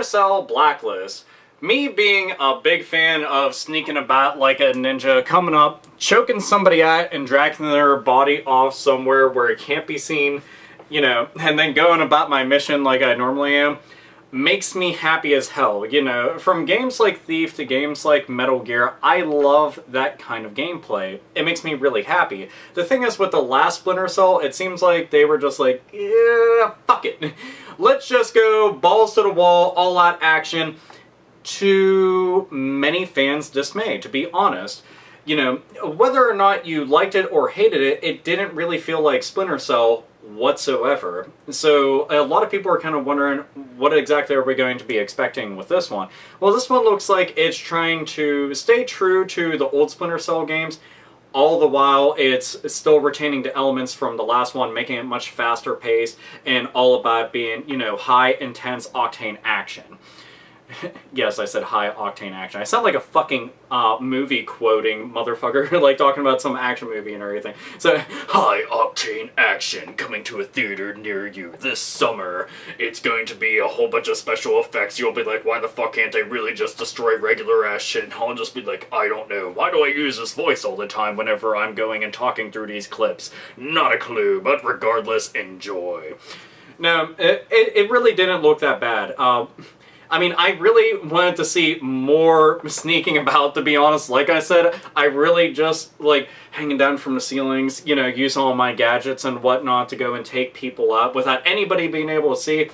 Splinter Cell Blacklist. Me being a big fan of sneaking about like a ninja, coming up, choking somebody out and dragging their body off somewhere where it can't be seen, you know, and then going about my mission like I normally am, makes me happy as hell. You know, from games like Thief to games like Metal Gear, I love that kind of gameplay. It makes me really happy. The thing is, with the last Splinter Cell, it seems like they were just like, yeah, fuck it. Let's just go balls to the wall, all out action. To many fans' dismay, to be honest. You know, whether or not you liked it or hated it, it didn't really feel like Splinter Cell whatsoever. So a lot of people are kind of wondering, what exactly are we going to be expecting with this one? Well, this one looks like it's trying to stay true to the old Splinter Cell games, all the while it's still retaining the elements from the last one, making it much faster paced, and all about being, you know, high intense octane action. Yes, I said high-octane action. I sound like a fucking movie quoting motherfucker, like talking about some action movie and everything. So, high-octane action coming to a theater near you this summer. It's going to be a whole bunch of special effects. You'll be like, why the fuck can't they really just destroy regular-ass shit? And I'll just be like, I don't know. Why do I use this voice all the time whenever I'm going and talking through these clips? Not a clue, but regardless, enjoy. No, it really didn't look that bad. I mean, I really wanted to see more sneaking about, to be honest. Like I said, I really just, like, hanging down from the ceilings, you know, use all my gadgets and whatnot to go and take people out without anybody being able to see.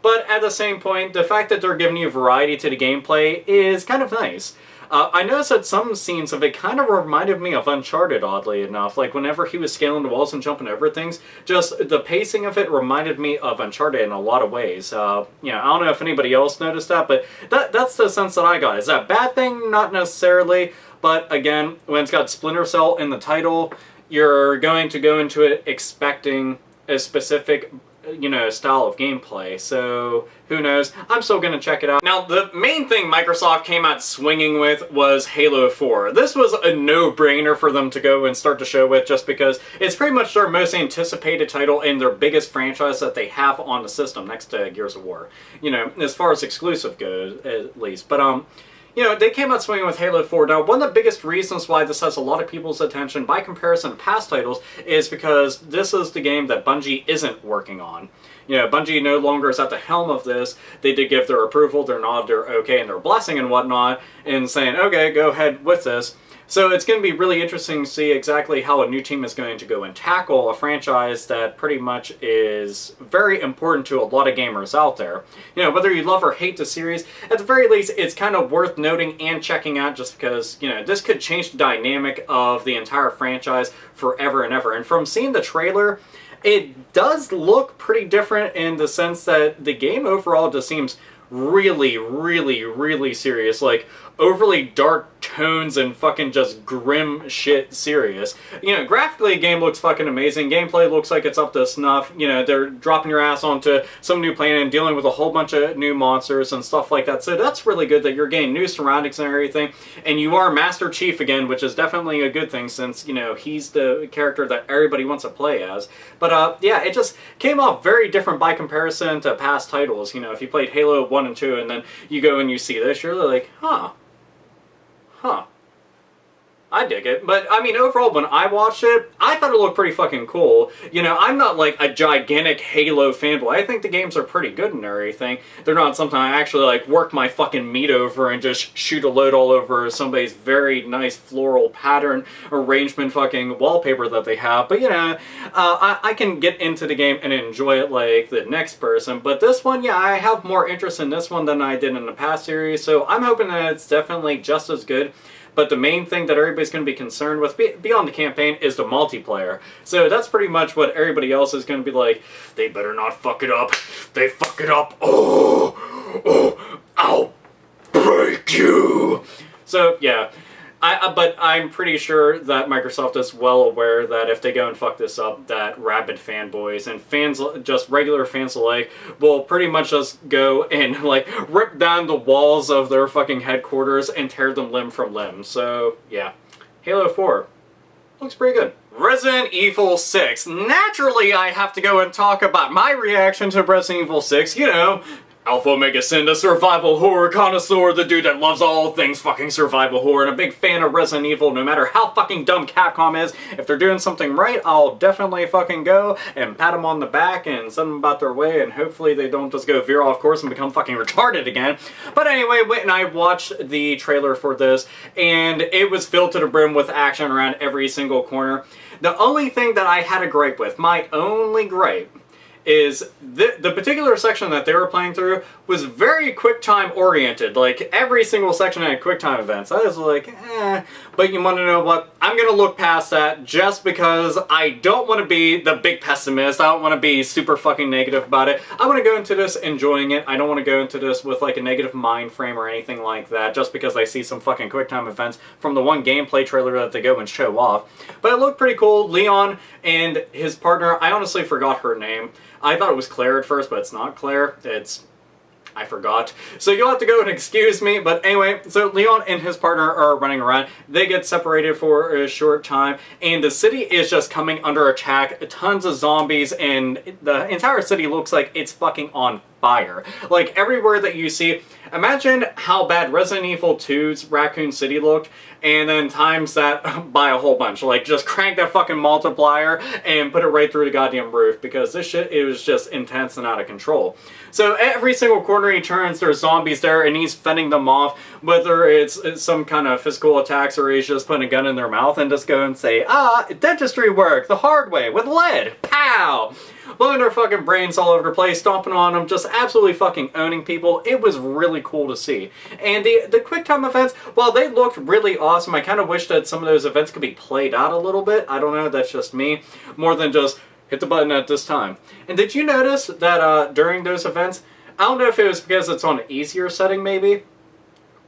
But at the same point, the fact that they're giving you variety to the gameplay is kind of nice. I noticed that some scenes of it kind of reminded me of Uncharted, oddly enough. Like, whenever he was scaling the walls and jumping over things, just the pacing of it reminded me of Uncharted in a lot of ways. You know, I don't know if anybody else noticed that, but that's the sense that I got. Is that a bad thing? Not necessarily. But, again, when it's got Splinter Cell in the title, you're going to go into it expecting a specific, you know, style of gameplay, so who knows? I'm still gonna check it out. Now, the main thing Microsoft came out swinging with was Halo 4. This was a no-brainer for them to go and start the show with, just because it's pretty much their most anticipated title and their biggest franchise that they have on the system, next to Gears of War. You know, as far as exclusive goes, at least. But, you know, they came out swinging with Halo 4. Now, one of the biggest reasons why this has a lot of people's attention, by comparison to past titles, is because this is the game that Bungie isn't working on. You know, Bungie no longer is at the helm of this. They did give their approval, their nod, their okay, and their blessing and whatnot, and saying, okay, go ahead with this. So it's going to be really interesting to see exactly how a new team is going to go and tackle a franchise that pretty much is very important to a lot of gamers out there. You know, whether you love or hate the series, at the very least, it's kind of worth noting and checking out, just because, you know, this could change the dynamic of the entire franchise forever and ever. And from seeing the trailer, it does look pretty different in the sense that the game overall just seems really, really, really serious. Like, overly dark tones and fucking just grim shit serious. You know, graphically, the game looks fucking amazing. Gameplay looks like it's up to snuff. You know, they're dropping your ass onto some new planet and dealing with a whole bunch of new monsters and stuff like that. So that's really good that you're getting new surroundings and everything. And you are Master Chief again, which is definitely a good thing since, you know, he's the character that everybody wants to play as. But, yeah, it just came off very different by comparison to past titles. You know, if you played Halo 1 and 2 and then you go and you see this, you're like, huh. I dig it. But, I mean, overall, when I watched it, I thought it looked pretty fucking cool. You know, I'm not, like, a gigantic Halo fanboy. I think the games are pretty good and everything. They're not something I actually, like, work my fucking meat over and just shoot a load all over somebody's very nice floral pattern arrangement fucking wallpaper that they have. But, you know, I can get into the game and enjoy it like the next person. But this one, yeah, I have more interest in this one than I did in the past series. So I'm hoping that it's definitely just as good. But the main thing that everybody's going to be concerned with beyond the campaign is the multiplayer. So that's pretty much what everybody else is going to be like, they better not fuck it up. They fuck it up. Oh, I'll break you. So, yeah. But I'm pretty sure that Microsoft is well aware that if they go and fuck this up, that rabid fanboys and fans, just regular fans alike, will pretty much just go and, like, rip down the walls of their fucking headquarters and tear them limb from limb. So, yeah. Halo 4. Looks pretty good. Resident Evil 6. Naturally, I have to go and talk about my reaction to Resident Evil 6, you know, AlphaOmegaSin, the survival horror connoisseur, the dude that loves all things fucking survival horror, and a big fan of Resident Evil, no matter how fucking dumb Capcom is. If they're doing something right, I'll definitely fucking go and pat them on the back and send them about their way, and hopefully they don't just go veer off course and become fucking retarded again. But anyway, Whit and I watched the trailer for this, and it was filled to the brim with action around every single corner. The only thing that I had a gripe with, my only gripe, is the particular section that they were playing through was very QuickTime oriented. Like, every single section had QuickTime events. I was like, eh. But you want to know what? I'm going to look past that just because I don't want to be the big pessimist. I don't want to be super fucking negative about it. I want to go into this enjoying it. I don't want to go into this with like a negative mind frame or anything like that just because I see some fucking QuickTime events from the one gameplay trailer that they go and show off. But it looked pretty cool. Leon and his partner, I honestly forgot her name. I thought it was Claire at first, but it's not Claire. I forgot. So you'll have to go and excuse me. But anyway, so Leon and his partner are running around. They get separated for a short time, and the city is just coming under attack. Tons of zombies, and the entire city looks like it's fucking on fire. Like, everywhere that you see, imagine how bad Resident Evil 2's Raccoon City looked, and then times that by a whole bunch. Like, just crank that fucking multiplier and put it right through the goddamn roof, because this shit, it was just intense and out of control. So every single corner he turns, there's zombies there, and he's fending them off, whether it's some kind of physical attacks or he's just putting a gun in their mouth and just go and say, dentistry work the hard way with lead, pow! Blowing their fucking brains all over the place, stomping on them, just absolutely fucking owning people. It was really cool to see. And the QuickTime events, while they looked really awesome, I kind of wish that some of those events could be played out a little bit. I don't know, that's just me. More than just hit the button at this time. And did you notice that during those events, I don't know if it was because it's on an easier setting maybe,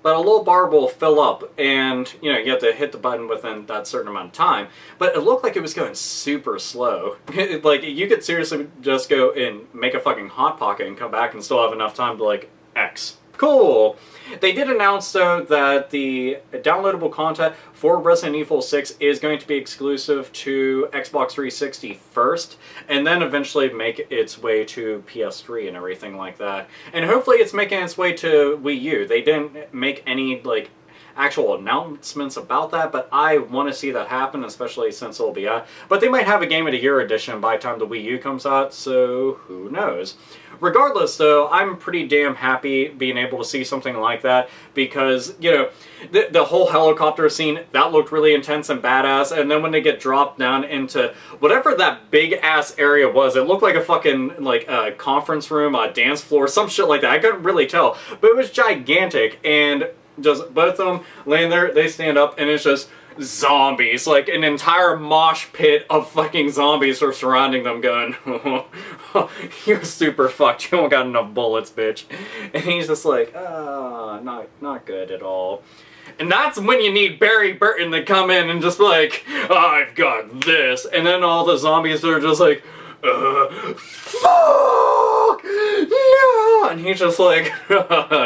but a little bar will fill up, and, you know, you have to hit the button within that certain amount of time. But it looked like it was going super slow. Like, you could seriously just go and make a fucking Hot Pocket and come back and still have enough time to, like, X. Cool! They did announce, though, that the downloadable content for Resident Evil 6 is going to be exclusive to Xbox 360 first, and then eventually make its way to PS3 and everything like that. And hopefully it's making its way to Wii U. They didn't make any, like, actual announcements about that, but I want to see that happen, especially since it'll be out. But they might have a Game of the Year edition by the time the Wii U comes out, so who knows. Regardless, though, I'm pretty damn happy being able to see something like that, because, you know, the whole helicopter scene, that looked really intense and badass, and then when they get dropped down into whatever that big-ass area was, it looked like a fucking, like, a conference room, a dance floor, some shit like that. I couldn't really tell, but it was gigantic, and just both of them laying there, they stand up, and it's just zombies. Like, an entire mosh pit of fucking zombies are surrounding them going, you're super fucked, you don't got enough bullets, bitch. And he's just like, not good at all. And that's when you need Barry Burton to come in and just be like, I've got this. And then all the zombies are just like, fuck! Yeah! And he's just like,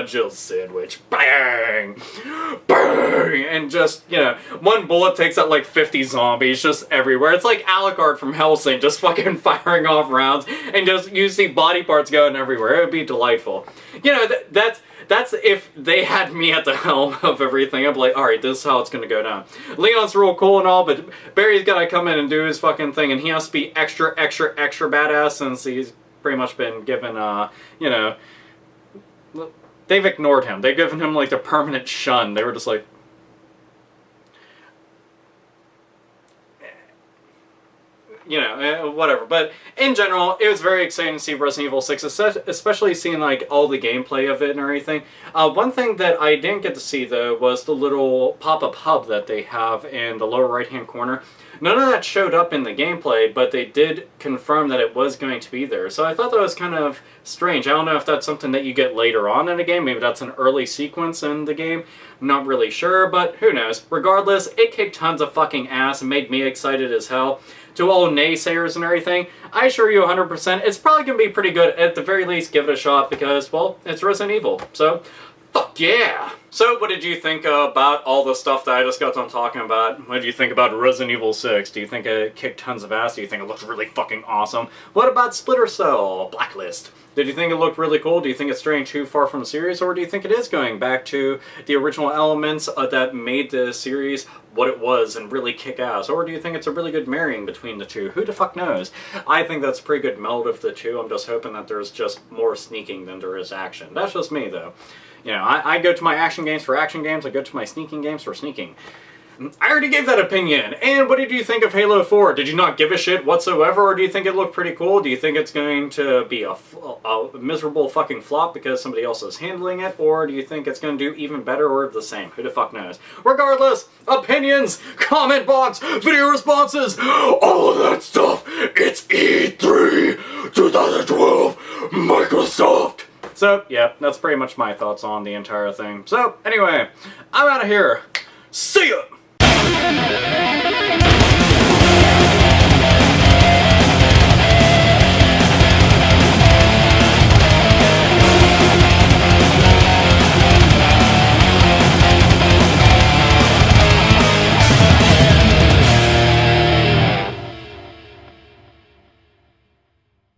Jill sandwich. Bang! Bang! And just, you know, one bullet takes out like 50 zombies just everywhere. It's like Alucard from Hellsing just fucking firing off rounds, and just you see body parts going everywhere. It would be delightful. You know, that's if they had me at the helm of everything. I'd be like, alright, this is how it's gonna go down. Leon's real cool and all, but Barry's gotta come in and do his fucking thing, and he has to be extra, extra, extra badass since he's pretty much been given, you know, they've ignored him. They've given him, like, the permanent shun. They were just like, you know, whatever. But in general, it was very exciting to see Resident Evil 6, especially seeing, like, all the gameplay of it and everything. One thing that I didn't get to see, though, was the little pop-up hub that they have in the lower right-hand corner. None of that showed up in the gameplay, but they did confirm that it was going to be there. So I thought that was kind of strange. I don't know if that's something that you get later on in the game. Maybe that's an early sequence in the game. I'm not really sure, but who knows. Regardless, it kicked tons of fucking ass and made me excited as hell. To all naysayers and everything, I assure you 100%, it's probably going to be pretty good. At the very least, give it a shot because, well, it's Resident Evil. So, fuck Fuck yeah! So what did you think about all the stuff that I just got done talking about? What did you think about Resident Evil 6? Do you think it kicked tons of ass? Do you think it looked really fucking awesome? What about Splinter Cell? Blacklist? Did you think it looked really cool? Do you think it's straying too far from the series? Or do you think it is going back to the original elements that made the series what it was and really kick ass? Or do you think it's a really good marrying between the two? Who the fuck knows? I think that's a pretty good meld of the two. I'm just hoping that there's just more sneaking than there is action. That's just me, though. You know, I go to my action games for action games, I go to my sneaking games for sneaking. I already gave that opinion. And what did you think of Halo 4? Did you not give a shit whatsoever, or do you think it looked pretty cool? Do you think it's going to be a miserable fucking flop because somebody else is handling it, or do you think it's going to do even better or the same? Who the fuck knows? Regardless, opinions, comment box, video responses, all of that stuff. It's E3 2012 Microsoft. So, yeah, that's pretty much my thoughts on the entire thing. So, anyway, I'm out of here. See ya!